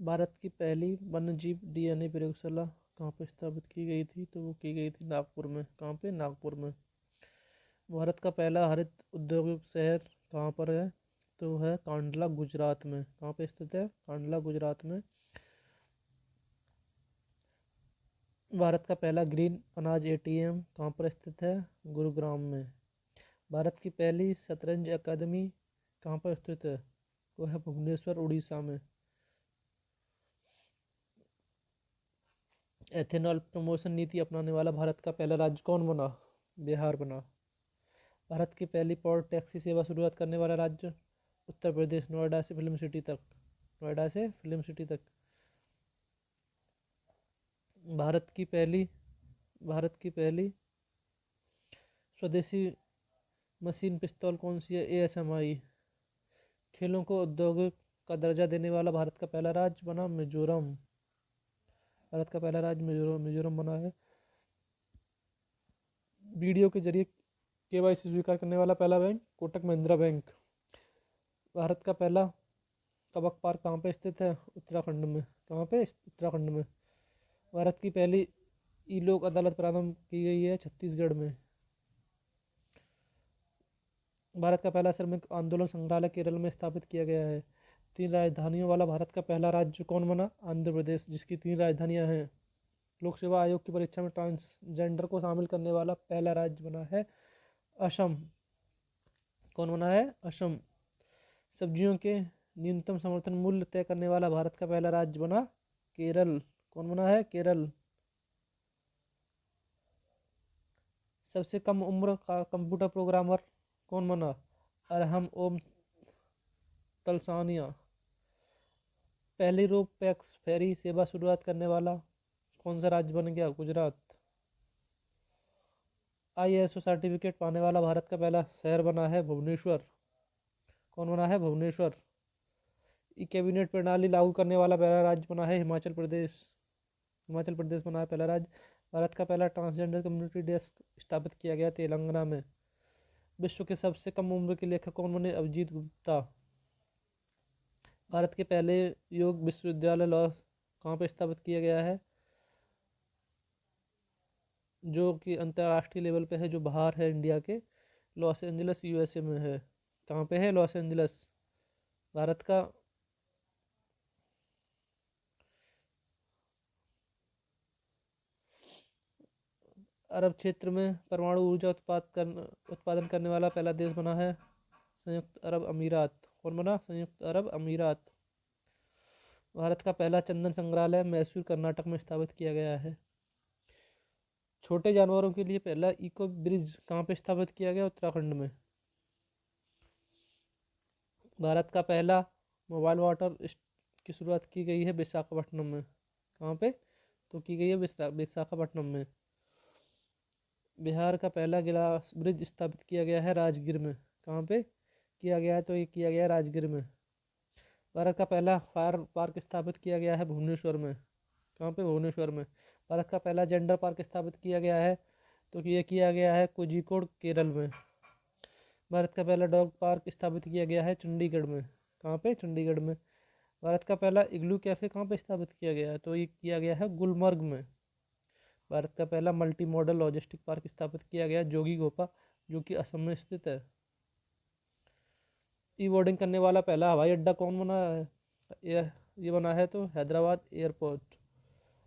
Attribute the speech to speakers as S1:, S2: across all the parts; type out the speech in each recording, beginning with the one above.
S1: भारत की पहली वन्यजीव डीएनए प्रयोगशाला कहाँ पर स्थापित की गई थी? तो वो की गई थी नागपुर में। कहाँ पे? नागपुर में। भारत का पहला हरित औद्योगिक शहर कहाँ पर है? तो है कांडला, गुजरात में। कहाँ पे स्थित है? कांडला, गुजरात में। भारत का पहला ग्रीन अनाज एटीएम कहाँ पर स्थित है? गुरुग्राम में। भारत की पहली शतरंज अकादमी कहाँ पर स्थित है? वो है भुवनेश्वर, उड़ीसा में। एथेनॉल प्रमोशन नीति अपनाने वाला भारत का पहला राज्य कौन बना? बिहार बना। भारत की पहली पौड़ टैक्सी सेवा शुरुआत करने वाला राज्य? उत्तर प्रदेश, नोएडा से फिल्म सिटी तक। नोएडा से फिल्म सिटी तक। भारत की पहली भारत की पहली स्वदेशी मशीन पिस्तौल कौन सी है? ASMI। खेलों को औद्योगिक का दर्जा देने वाला भारत का पहला राज्य बना मिजोरम। भारत का पहला राज्य मिजोरम बना है। वीडियो के जरिए KYC स्वीकार करने वाला पहला बैंक? कोटक महिंद्रा बैंक। भारत का पहला कबक पार्क कहाँ पे स्थित है? उत्तराखंड में। कहाँ पे? उत्तराखंड में। भारत की पहली ई लोक अदालत प्रारंभ की गई है छत्तीसगढ़ में। भारत का पहला श्रमिक आंदोलन संग्रहालय केरल में स्थापित किया गया है। 3 राजधानियों वाला भारत का पहला राज्य कौन बना? आंध्र प्रदेश, जिसकी 3 राजधानियां हैं। लोक सेवा आयोग की परीक्षा में ट्रांसजेंडर को शामिल करने वाला पहला राज्य बना है असम। कौन बना है? असम। सब्जियों के न्यूनतम समर्थन मूल्य तय करने वाला भारत का पहला राज्य बना केरल। कौन बना है? केरल। सबसे कम उम्र का कंप्यूटर प्रोग्रामर कौन बना? अरहम ओम तलसानिया। पहली रोप पैक्स फेरी सेवा शुरुआत करने वाला कौन सा राज्य बन गया? गुजरात। ISO सर्टिफिकेट पाने वाला भारत का पहला शहर बना है भुवनेश्वर। कौन बना है? भुवनेश्वर। ई कैबिनेट प्रणाली लागू करने वाला पहला राज्य बना है हिमाचल प्रदेश। हिमाचल प्रदेश बना है पहला राज्य। भारत का पहला ट्रांसजेंडर कम्युनिटी डेस्क स्थापित किया गया तेलंगाना में। विश्व के सबसे कम उम्र के लेखक कौन बने? अभिजीत गुप्ता। भारत के पहले योग विश्वविद्यालय लॉ कहाँ पर स्थापित किया गया है? जो कि अंतर्राष्ट्रीय लेवल पे है, जो बाहर है इंडिया के। लॉस एंजल्स, USA में है। कहाँ पे है? Los Angeles. भारत का अरब क्षेत्र में परमाणु ऊर्जा उत्पादन करने वाला पहला देश बना है संयुक्त अरब अमीरात। कौन बना? संयुक्त अरब अमीरात। भारत का पहला चंदन संग्रहालय मैसूर, कर्नाटक में स्थापित किया गया है। छोटे जानवरों के लिए पहला इको ब्रिज कहाँ पे स्थापित किया गया? उत्तराखंड में। भारत का पहला मोबाइल वाटर की शुरुआत की गई है विशाखापट्टनम में। कहाँ पे? तो की गई है विशाखापट्टनम में। बिहार का पहला गिलास ब्रिज स्थापित किया गया है राजगीर में। कहाँ पे किया गया है? तो ये किया गया है राजगीर में। भारत का पहला फायर पार्क स्थापित किया गया है भुवनेश्वर में। कहाँ पे? भुवनेश्वर में। भारत का पहला जेंडर पार्क स्थापित किया गया है, तो ये किया गया है कोझिकोड, केरल में। भारत का पहला डॉग पार्क स्थापित किया गया है चंडीगढ़ में। कहाँ पे? चंडीगढ़ में। भारत का पहला इग्लू कैफे कहाँ पे स्थापित किया गया है? तो ये किया गया है गुलमर्ग में। भारत का पहला मल्टी मॉडल लॉजिस्टिक पार्क स्थापित किया गया जोगीघोपा, जो कि असम में स्थित है। ई बोर्डिंग करने वाला पहला हवाई अड्डा कौन बना है? ये बना है तो हैदराबाद एयरपोर्ट।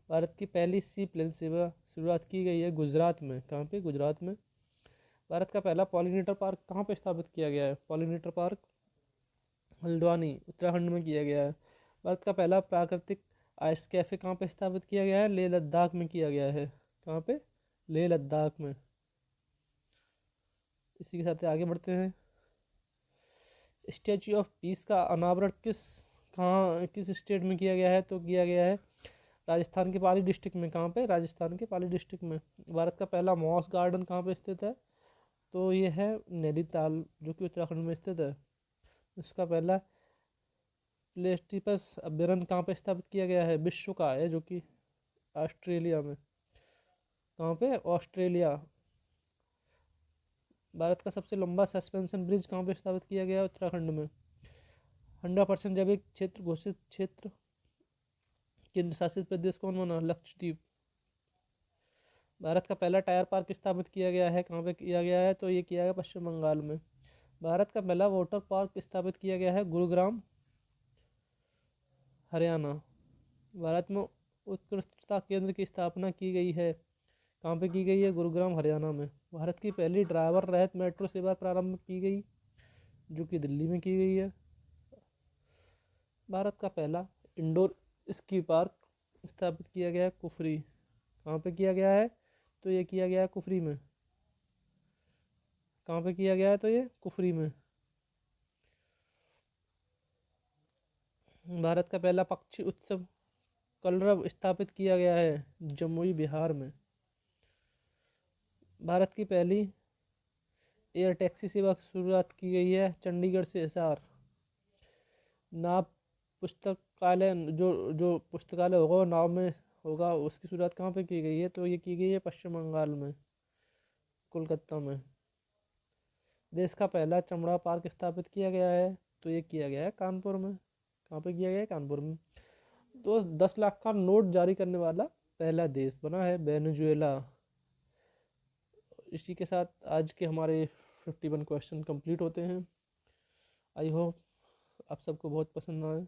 S1: भारत की पहली सी प्लेन सेवा शुरुआत की गई है गुजरात में। कहाँ पे? गुजरात में। भारत का पहला पॉलिनेटर पार्क कहाँ पे स्थापित किया गया है? पॉलिनेटर पार्क हल्द्वानी, उत्तराखंड में किया गया है। भारत का पहला प्राकृतिक आइस कैफे कहाँ पे स्थापित किया गया है? लेह लद्दाख में किया गया है। कहाँ पे? लेह लद्दाख में। इसी के साथ आगे बढ़ते हैं। स्टैच्यू ऑफ पीस का अनावरण किस स्टेट में किया गया है? तो किया गया है राजस्थान के पाली डिस्ट्रिक्ट में। कहाँ पे? राजस्थान के पाली डिस्ट्रिक्ट में। भारत का पहला मॉस गार्डन कहाँ पे स्थित है? तो ये है नैनीताल, जो कि उत्तराखंड में स्थित है। इसका पहला प्लेस्टिपस अभ्यारण्य कहाँ पे स्थापित किया गया है? विश्व का है, जो कि ऑस्ट्रेलिया में। कहाँ पे? ऑस्ट्रेलिया। भारत का सबसे लंबा सस्पेंशन ब्रिज कहाँ पे स्थापित किया गया है? उत्तराखंड में। 100% जैविक क्षेत्र घोषित क्षेत्र केंद्र शासित प्रदेश कौन बना? लक्षद्वीप। भारत का पहला टायर पार्क स्थापित किया गया है, कहाँ पे किया गया है? तो ये किया गया पश्चिम बंगाल में। भारत का पहला वाटर पार्क स्थापित किया गया है गुरुग्राम, हरियाणा। भारत में उत्कृष्टता केंद्र की स्थापना की गई है, कहाँ पे की गई है? गुरुग्राम, हरियाणा में। भारत की पहली ड्राइवर रहित मेट्रो सेवा प्रारंभ की गई, जो कि दिल्ली में की गई है। भारत का पहला इंडोर स्की पार्क स्थापित किया गया है कुफरी, कहाँ पे किया गया है? तो ये किया गया है कुफरी में। कहाँ पे किया गया है? तो ये कुफरी में। भारत का पहला पक्षी उत्सव कलरव स्थापित किया गया है जमुई, बिहार में। भारत की पहली एयर टैक्सी सेवा की शुरुआत की गई है चंडीगढ़ से हिसार। नाव पुस्तकालय, जो जो पुस्तकालय होगा वो नाव में होगा, उसकी शुरुआत कहाँ पे की गई है? तो ये की गई है पश्चिम बंगाल में, कोलकाता में। देश का पहला चमड़ा पार्क स्थापित किया गया है, तो ये किया गया है कानपुर में। कहाँ पे किया गया है? कानपुर में। तो 10 लाख का नोट जारी करने वाला पहला देश बना है वेनेजुएला। इसी के साथ आज के हमारे 51 क्वेश्चन कंप्लीट होते हैं। आई होप आप सबको बहुत पसंद आए।